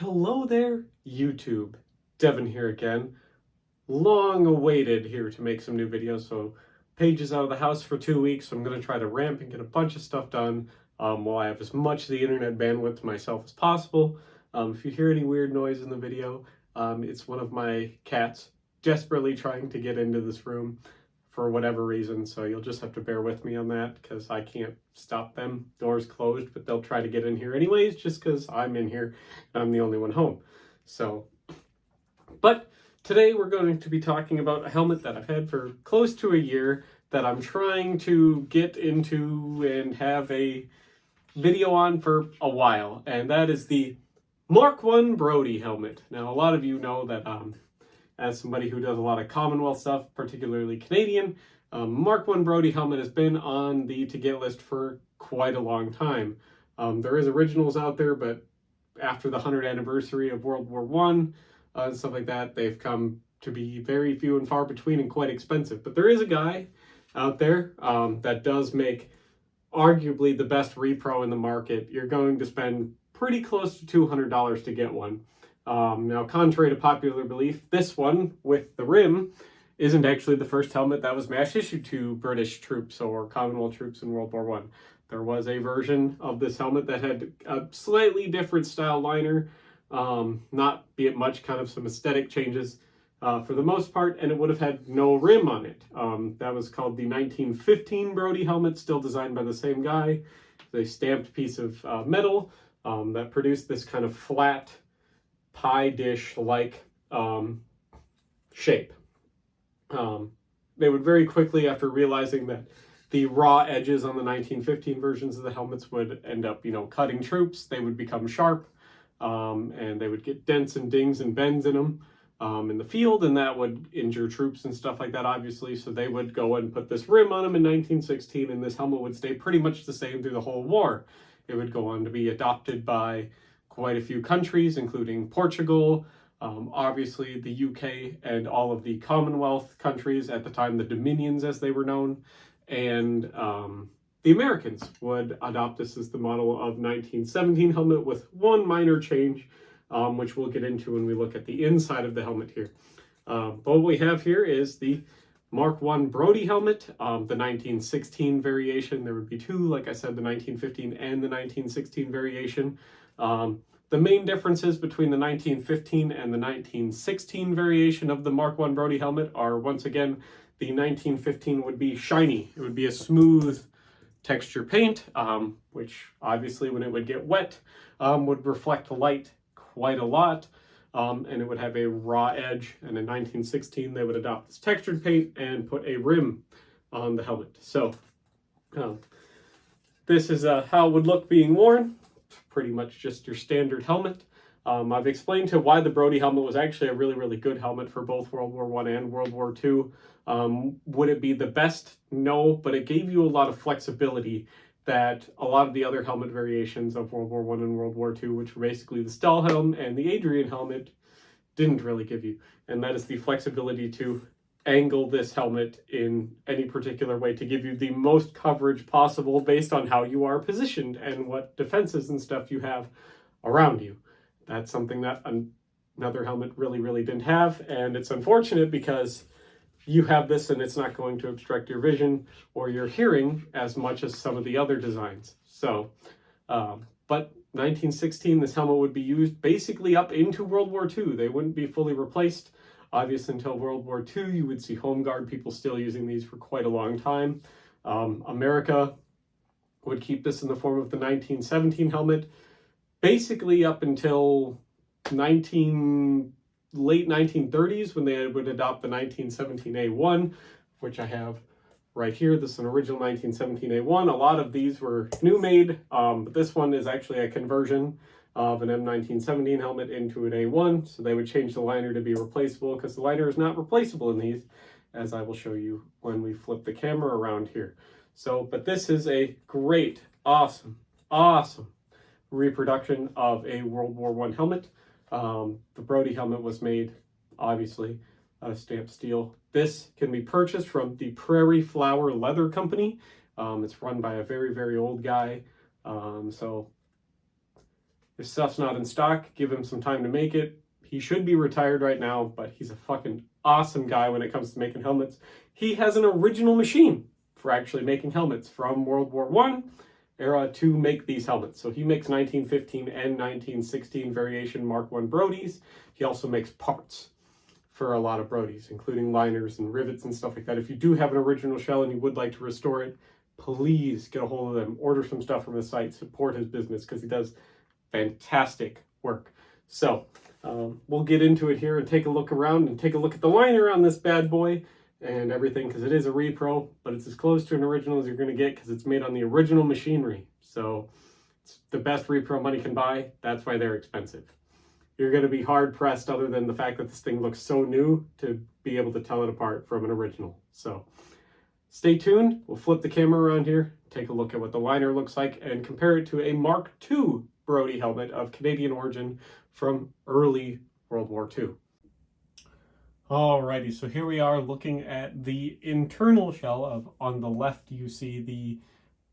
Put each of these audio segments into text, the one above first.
Hello there, YouTube. Devin here again. Long awaited here to make some new videos. So Paige is out of the house for 2 weeks. So I'm going to try to ramp and get a bunch of stuff done while I have as much of the internet bandwidth to myself as possible. If you hear any weird noise in the video, it's one of my cats desperately trying to get into this room for whatever reason. So you'll just have to bear with me on that because I can't stop them. Doors closed, but they'll try to get in here anyways just because I'm in here and I'm the only one home. But today we're going to be talking about a helmet that I've had for close to a year that I'm trying to get into and have a video on for a while, and that is the Mark I Brody helmet. Now, a lot of you know that as somebody who does a lot of Commonwealth stuff, particularly Canadian, Mark I Brody helmet has been on the to get list for quite a long time. There is originals out there, but after the 100th anniversary of World War I and stuff like that, they've come to be very few and far between and quite expensive. But there is a guy out there that does make arguably the best repro in the market. You're going to spend pretty close to $200 to get one. Now, contrary to popular belief, this one with the rim isn't actually the first helmet that was mass issued to British troops or Commonwealth troops in World War I. There was a version of this helmet that had a slightly different style liner, not be it much, kind of some aesthetic changes for the most part, and it would have had no rim on it. That was called the 1915 Brody helmet, still designed by the same guy. It's a stamped piece of metal that produced this kind of flat pie dish-like shape. They would very quickly, after realizing that the raw edges on the 1915 versions of the helmets would end up, cutting troops, they would become sharp, and they would get dents and dings and bends in them in the field, and that would injure troops and stuff like that, obviously. So they would go and put this rim on them in 1916, and this helmet would stay pretty much the same through the whole war. It would go on to be adopted by quite a few countries, including Portugal, obviously the UK, and all of the Commonwealth countries at the time, the Dominions as they were known, and the Americans would adopt this as the model of 1917 helmet with one minor change, which we'll get into when we look at the inside of the helmet here. But what we have here is the Mark I Brody helmet, the 1916 variation. There would be two, like I said, the 1915 and the 1916 variation. The main differences between the 1915 and the 1916 variation of the Mark I Brody helmet are, once again, the 1915 would be shiny. It would be a smooth texture paint, which obviously when it would get wet would reflect light quite a lot, and it would have a raw edge. And in 1916 they would adopt this textured paint and put a rim on the helmet. So this is how it would look being worn. Pretty much just your standard helmet. I've explained to why the Brody helmet was actually a really, really good helmet for both World War I and World War II. Would it be the best? No, but it gave you a lot of flexibility that a lot of the other helmet variations of World War I and World War II, which were basically the Stahlhelm and the Adrian helmet, didn't really give you. And that is the flexibility to angle this helmet in any particular way to give you the most coverage possible based on how you are positioned and what defenses and stuff you have around you. That's something that another helmet really, really didn't have, and it's unfortunate because you have this and it's not going to obstruct your vision or your hearing as much as some of the other designs. So, but 1916, this helmet would be used basically up into World War II. They wouldn't be fully replaced. Obviously, until World War II, you would see Home Guard people still using these for quite a long time. America would keep this in the form of the 1917 helmet, basically up until late 1930s when they would adopt the 1917A1, which I have right here. This is an original 1917A1. A lot of these were new made, but this one is actually a conversion of an M1917 helmet into an A1, so they would change the liner to be replaceable because the liner is not replaceable in these, as I will show you when we flip the camera around here. So, but this is a great, awesome reproduction of a World War I helmet. The Brody helmet was made, obviously, out of stamped steel. This can be purchased from the Prairie Flower Leather Company. It's run by a very, very old guy, so If stuff's not in stock, give him some time to make it. He should be retired right now, but he's a fucking awesome guy when it comes to making helmets. He has an original machine for actually making helmets from World War I era to make these helmets. So he makes 1915 and 1916 variation Mark I Brodies. He also makes parts for a lot of Brodies, including liners and rivets and stuff like that. If you do have an original shell and you would like to restore it, please get a hold of them. Order some stuff from his site. Support his business because he does fantastic work. So we'll get into it here and take a look around and take a look at the liner on this bad boy and everything, because it is a repro, but it's as close to an original as you're going to get because it's made on the original machinery. So it's the best repro money can buy. That's why they're expensive. You're going to be hard pressed, other than the fact that this thing looks so new, to be able to tell it apart from an original. So stay tuned. We'll flip the camera around here, take a look at what the liner looks like, and compare it to a Mark II Brodie helmet of Canadian origin from early World War II. Alrighty, so here we are looking at the internal shell of, on the left you see the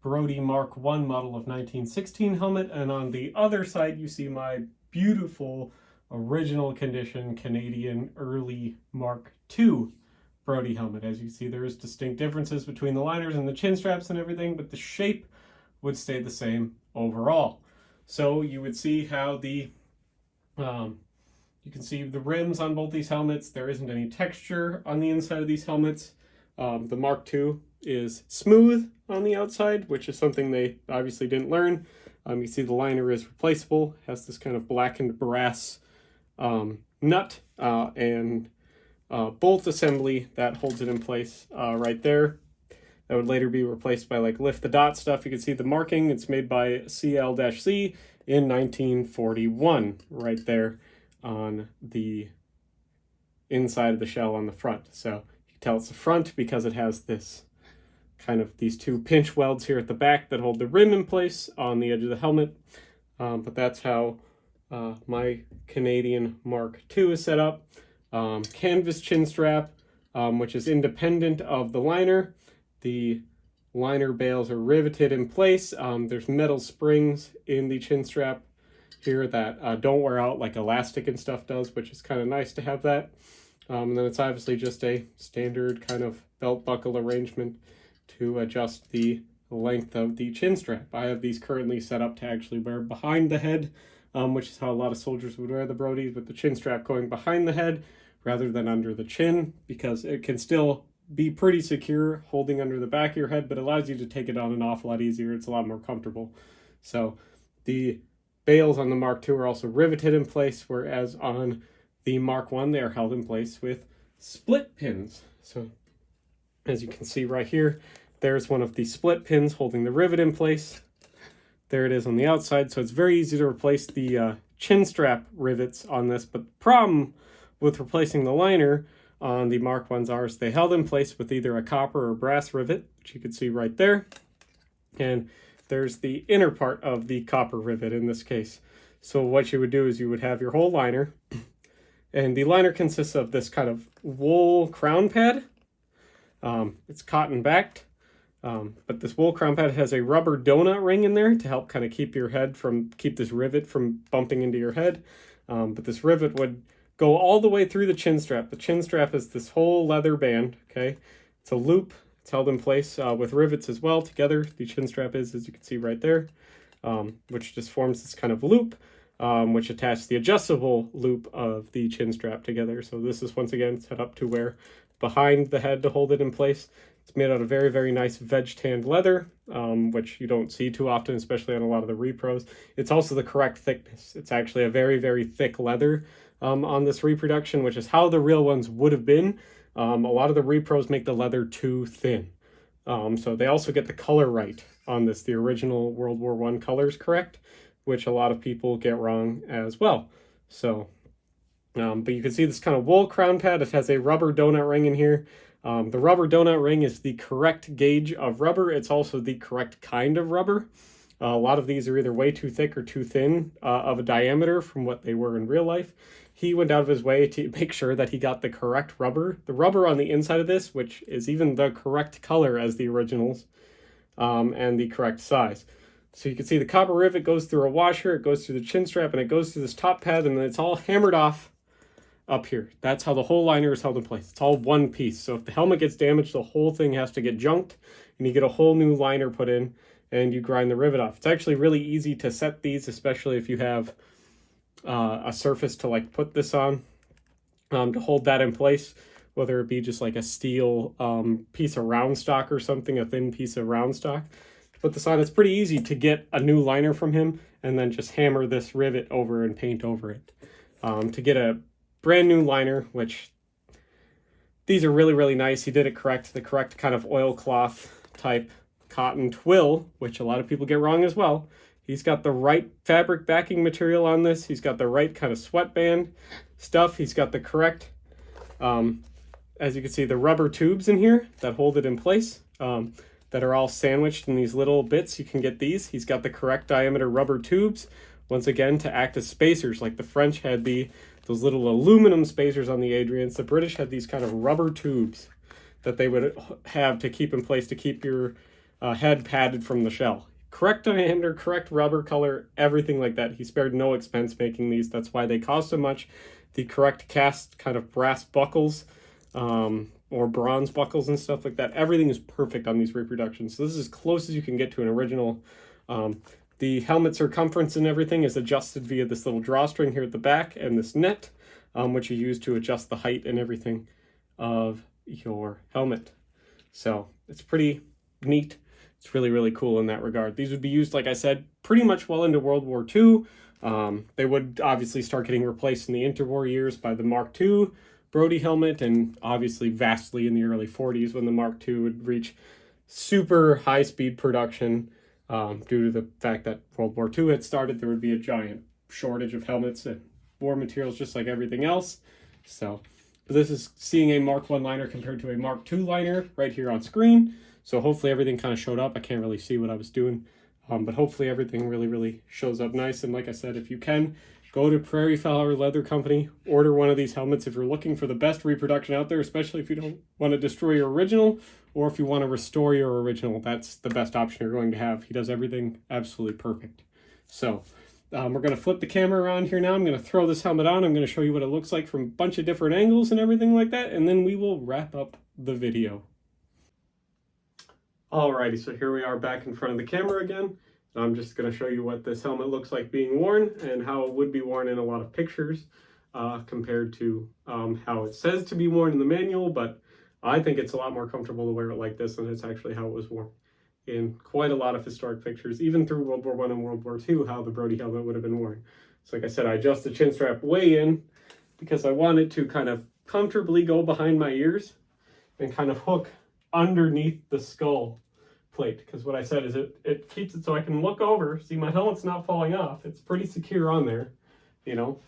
Brodie Mark I model of 1916 helmet, and on the other side you see my beautiful original condition Canadian early Mark II Brodie helmet. As you see, there is distinct differences between the liners and the chin straps and everything, but the shape would stay the same overall. So you would see how the you can see the rims on both these helmets. There isn't any texture on the inside of these helmets. The Mark II is smooth on the outside, which is something they obviously didn't learn. You see the liner is replaceable, has this kind of blackened brass nut and bolt assembly that holds it in place right there. That would later be replaced by like lift the dot stuff. You can see the marking. It's made by CL-C in 1941 right there on the inside of the shell on the front. So you can tell it's the front because it has this kind of these two pinch welds here at the back that hold the rim in place on the edge of the helmet. But that's how my Canadian Mark II is set up. Canvas chin strap, which is independent of the liner. The liner bales are riveted in place. There's metal springs in the chin strap here that don't wear out like elastic and stuff does, which is kind of nice to have that. And then it's obviously just a standard kind of belt buckle arrangement to adjust the length of the chin strap. I have these currently set up to actually wear behind the head, which is how a lot of soldiers would wear the Brodies, with the chin strap going behind the head rather than under the chin, because it can still be pretty secure holding under the back of your head, but allows you to take it on and off a lot easier. It's a lot more comfortable. So the bales on the Mark II are also riveted in place, whereas on the Mark I, they are held in place with split pins. So as you can see right here, there's one of the split pins holding the rivet in place. There it is on the outside. So it's very easy to replace the chin strap rivets on this. But the problem with replacing the liner on the Mark I's are they held in place with either a copper or brass rivet, which you can see right there. And there's the inner part of the copper rivet in this case. So what you would do is you would have your whole liner, and the liner consists of this kind of wool crown pad. It's cotton backed, but this wool crown pad has a rubber donut ring in there to help kind of keep this rivet from bumping into your head. But this rivet would go all the way through the chin strap. The chin strap is this whole leather band, okay? It's a loop. It's held in place with rivets as well together. The chin strap is, as you can see right there, which just forms this kind of loop, which attaches the adjustable loop of the chin strap together. So this is once again set up to wear behind the head to hold it in place. It's made out of very, very nice veg-tanned leather, which you don't see too often, especially on a lot of the repros. It's also the correct thickness. It's actually a very, very thick leather on this reproduction, which is how the real ones would have been. A lot of the repros make the leather too thin. So they also get the color right on this. The original World War I colors correct, which a lot of people get wrong as well. So, but you can see this kind of wool crown pad. It has a rubber donut ring in here. The rubber donut ring is the correct gauge of rubber. It's also the correct kind of rubber. A lot of these are either way too thick or too thin of a diameter from what they were in real life. He went out of his way to make sure that he got the correct rubber. The rubber on the inside of this, which is even the correct color as the originals, and the correct size. So you can see the copper rivet goes through a washer, it goes through the chin strap, and it goes through this top pad, and then it's all hammered off up here. That's how the whole liner is held in place. It's all one piece. So if the helmet gets damaged, the whole thing has to get junked, and you get a whole new liner put in, and you grind the rivet off. It's actually really easy to set these, especially if you have a surface to like put this on, to hold that in place, whether it be just like a steel piece of round stock or something, a thin piece of round stock. To put this on, it's pretty easy to get a new liner from him and then just hammer this rivet over and paint over it. To get a brand new liner, which these are really, really nice. He did it correct, the correct kind of oilcloth type cotton twill, which a lot of people get wrong as well. He's got the right fabric backing material on this. He's got the right kind of sweatband stuff. He's got the correct, as you can see, the rubber tubes in here that hold it in place, that are all sandwiched in these little bits. You can get these. He's got the correct diameter rubber tubes, once again, to act as spacers. Like the French had those little aluminum spacers on the Adrians. The British had these kind of rubber tubes that they would have to keep in place to keep your head padded from the shell. Correct diameter, correct rubber color, everything like that. He spared no expense making these. That's why they cost so much. The correct cast kind of brass buckles, or bronze buckles and stuff like that. Everything is perfect on these reproductions. So this is as close as you can get to an original. The helmet circumference and everything is adjusted via this little drawstring here at the back and this net, which you use to adjust the height and everything of your helmet. So it's pretty neat. It's really, really cool in that regard. These would be used, like I said, pretty much well into World War II. They would obviously start getting replaced in the interwar years by the Mark II Brodie helmet, and obviously vastly in the early 40s when the Mark II would reach super high-speed production. Due to the fact that World War II had started, there would be a giant shortage of helmets and war materials just like everything else. So this is seeing a Mark I liner compared to a Mark II liner right here on screen. So hopefully everything kind of showed up. I can't really see what I was doing, but hopefully everything really, really shows up nice. And like I said, if you can, go to Prairie Flower Leather Company, order one of these helmets if you're looking for the best reproduction out there, especially if you don't want to destroy your original, or if you want to restore your original. That's the best option you're going to have. He does everything absolutely perfect. So we're going to flip the camera around here now. I'm going to throw this helmet on. I'm going to show you what it looks like from a bunch of different angles and everything like that, and then we will wrap up the video. Alrighty, so here we are back in front of the camera again. I'm just going to show you what this helmet looks like being worn and how it would be worn in a lot of pictures compared to how it says to be worn in the manual, but I think it's a lot more comfortable to wear it like this, and it's actually how it was worn in quite a lot of historic pictures, even through World War I and World War II, how the Brodie helmet would have been worn. So like I said, I adjust the chin strap way in because I want it to kind of comfortably go behind my ears and kind of hook underneath the skull plate, because what I said is it keeps it so I can look over, see my helmet's not falling off. It's pretty secure on there, you know,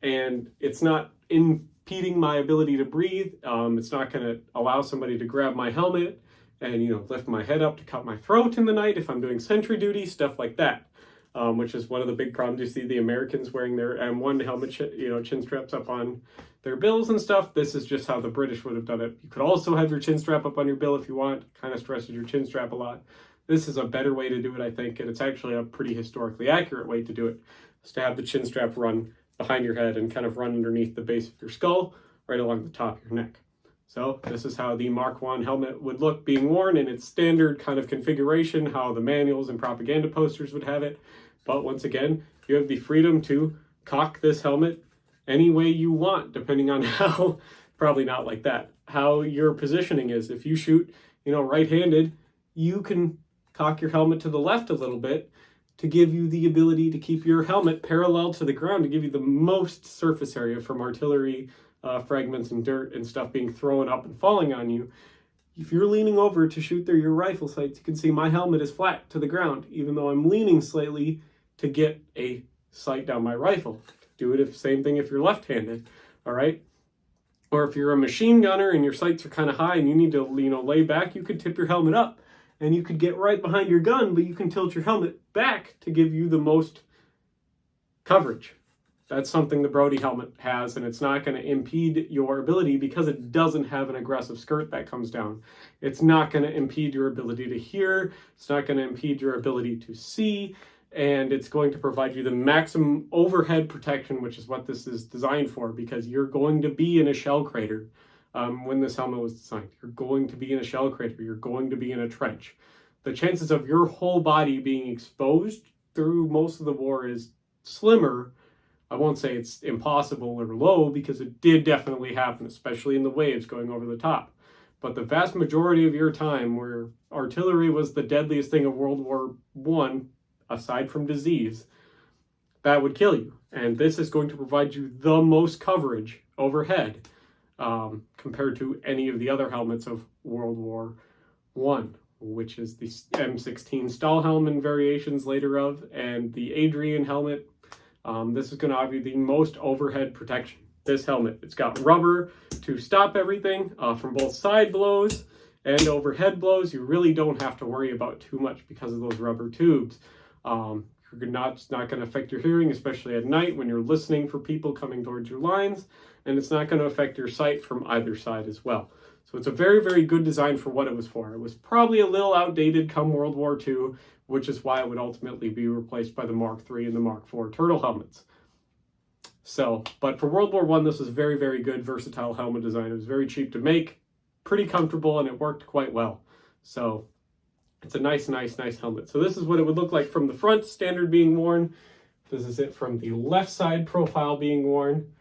and it's not impeding my ability to breathe. It's not going to allow somebody to grab my helmet and, you know, lift my head up to cut my throat in the night if I'm doing sentry duty, stuff like that, which is one of the big problems. You see the Americans wearing their M1 helmet, chin straps up on their bills and stuff. This is just how the British would have done it. You could also have your chin strap up on your bill if you want. Kind of stresses your chin strap a lot. This is a better way to do it, I think, and it's actually a pretty historically accurate way to do it, is to have the chin strap run behind your head and kind of run underneath the base of your skull, right along the top of your neck. So this is how the Mark I helmet would look being worn in its standard kind of configuration, how the manuals and propaganda posters would have it. But once again, you have the freedom to cock this helmet any way you want, depending on how, probably not like that, how your positioning is. If you shoot, right-handed, you can cock your helmet to the left a little bit to give you the ability to keep your helmet parallel to the ground, to give you the most surface area from artillery fragments and dirt and stuff being thrown up and falling on you. If you're leaning over to shoot through your rifle sights, you can see my helmet is flat to the ground, even though I'm leaning slightly to get a sight down my rifle. Do it same thing if you're left-handed, all right? Or if you're a machine gunner and your sights are kind of high and you need to, lay back, you could tip your helmet up and you could get right behind your gun, but you can tilt your helmet back to give you the most coverage. That's something the Brody helmet has, and it's not going to impede your ability because it doesn't have an aggressive skirt that comes down. It's not going to impede your ability to hear. It's not going to impede your ability to see, and it's going to provide you the maximum overhead protection, which is what this is designed for, because you're going to be in a shell crater when this helmet was designed. You're going to be in a shell crater. You're going to be in a trench. The chances of your whole body being exposed through most of the war is slimmer. I won't say it's impossible or low, because it did definitely happen, especially in the waves going over the top. But the vast majority of your time, where artillery was the deadliest thing of World War I, aside from disease, that would kill you. And this is going to provide you the most coverage overhead compared to any of the other helmets of World War I, which is the M16 Stahlhelm and variations later of, and the Adrian helmet. This is going to offer you the most overhead protection. This helmet, it's got rubber to stop everything from both side blows and overhead blows. You really don't have to worry about too much because of those rubber tubes. It's not going to affect your hearing, especially at night when you're listening for people coming towards your lines, and it's not going to affect your sight from either side as well. So it's a very, very good design for what it was for. It was probably a little outdated come World War II, which is why it would ultimately be replaced by the Mark III and the Mark IV turtle helmets. So, but for World War I, this was very, very good, versatile helmet design. It was very cheap to make, pretty comfortable, and it worked quite well. So it's a nice helmet. So this is what it would look like from the front, standard being worn. This is it from the left side profile being worn.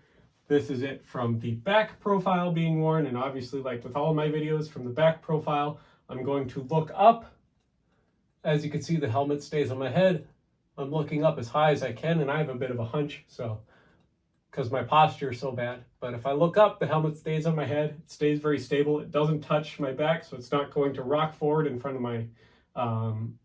This is it from the back profile being worn. And obviously, like with all my videos from the back profile, I'm going to look up. As you can see, the helmet stays on my head. I'm looking up as high as I can, and I have a bit of a hunch, so because my posture is so bad. But if I look up, the helmet stays on my head. It stays very stable. It doesn't touch my back, so it's not going to rock forward in front of my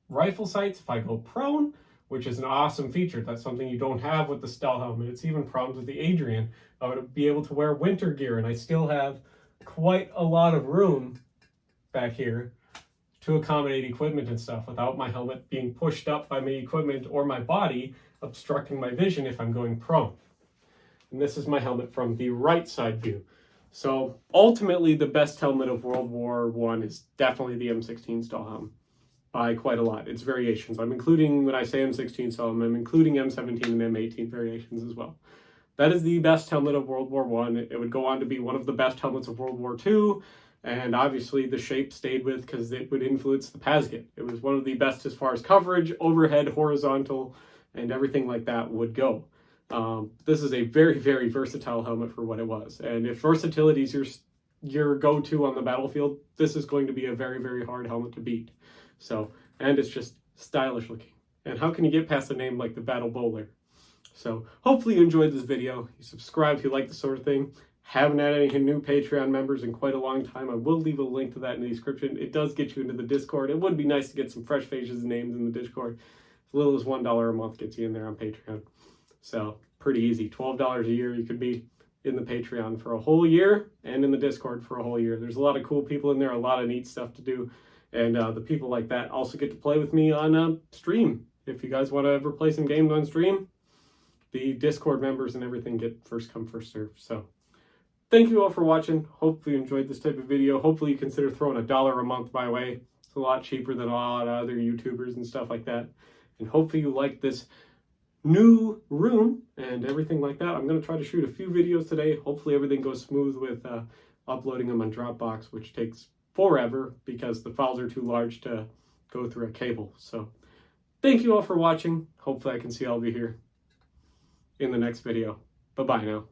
rifle sights if I go prone, which is an awesome feature. That's something you don't have with the Stahl helmet. It's even problems with the Adrian. I would be able to wear winter gear, and I still have quite a lot of room back here to accommodate equipment and stuff without my helmet being pushed up by my equipment or my body obstructing my vision if I'm going prone. And this is my helmet from the right side view. So ultimately, the best helmet of World War I is definitely the M16 Stahlhelm by quite a lot. It's variations. I'm including, when I say M16 Stahlhelm, I'm including M17 and M18 variations as well. That is the best helmet of World War I. It would go on to be one of the best helmets of World War II. And obviously the shape stayed with because it would influence the Pasget. It was one of the best as far as coverage, overhead, horizontal, and everything like that would go. This is a very, very versatile helmet for what it was. And if versatility is your go-to on the battlefield, this is going to be a very, very hard helmet to beat. So, and it's just stylish looking. And how can you get past a name like the Battle Bowler? So hopefully you enjoyed this video. You subscribe if you like this sort of thing. Haven't had any new Patreon members in quite a long time. I will leave a link to that in the description. It does get you into the Discord. It would be nice to get some fresh faces and names in the Discord. As little as $1 a month gets you in there on Patreon. So pretty easy. $12 a year. You could be in the Patreon for a whole year and in the Discord for a whole year. There's a lot of cool people in there, a lot of neat stuff to do. And the people like that also get to play with me on stream. If you guys want to ever play some games on stream, the Discord members and everything get first come, first serve. So thank you all for watching. Hopefully you enjoyed this type of video. Hopefully you consider throwing $1 a month my way. It's a lot cheaper than a lot of other YouTubers and stuff like that. And hopefully you like this new room and everything like that. I'm going to try to shoot a few videos today. Hopefully everything goes smooth with uploading them on Dropbox, which takes forever because the files are too large to go through a cable. So thank you all for watching. Hopefully I can see all of you here in the next video. Bye-bye now.